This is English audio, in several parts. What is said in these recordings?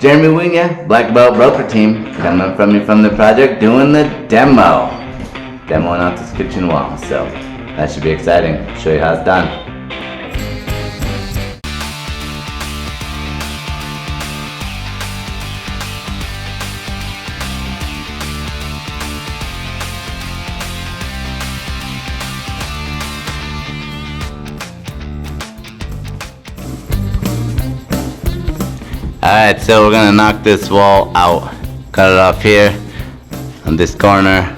Jeremy Winya, Black Belt Broker Team, coming from you from the project, doing the demoing out this kitchen wall. So that should be exciting. Show you how it's done. Alright, so we're gonna knock this wall out. Cut it off here on this corner.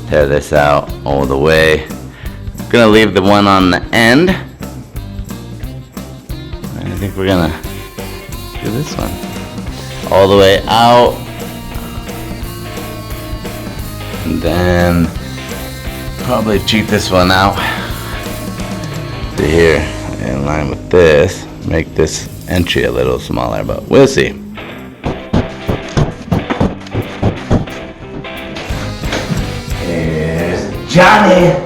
Tear this out all the way. Gonna leave the one on the end. I think we're gonna do this one all the way out. And then probably cheat this one out to here in line with this. Make this entry a little smaller, but we'll see. Here's Johnny.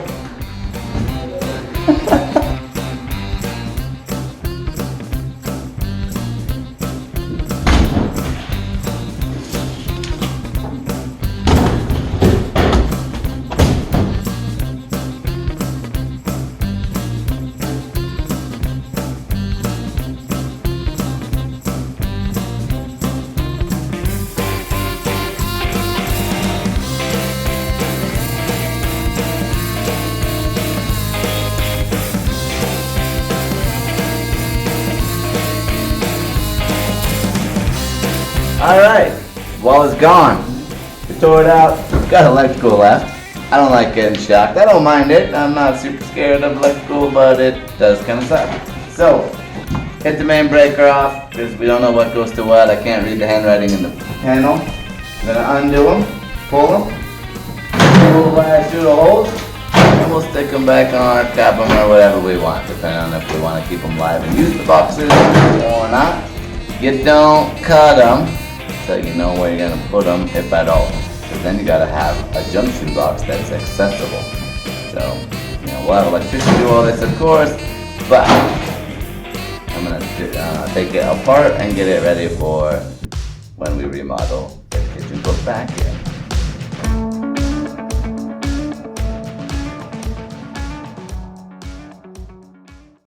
Alright, wall is gone. We tore it out. Got electrical left. I don't like getting shocked. I don't mind it. I'm not super scared of electrical, but it does kind of suck. So, hit the main breaker off because we don't know what goes to what. I can't read the handwriting in the panel. I'm going to undo them, pull them, through the holes, and we'll stick them back on, cap them, or whatever we want, depending on if we want to keep them live and use the boxes or not. You don't cut them, so you know where you're gonna put them, if at all. Because then you gotta have a junction box that's accessible. So, we'll have electricians do all this, of course, but I'm gonna take it apart and get it ready for when we remodel the kitchen. Put back in.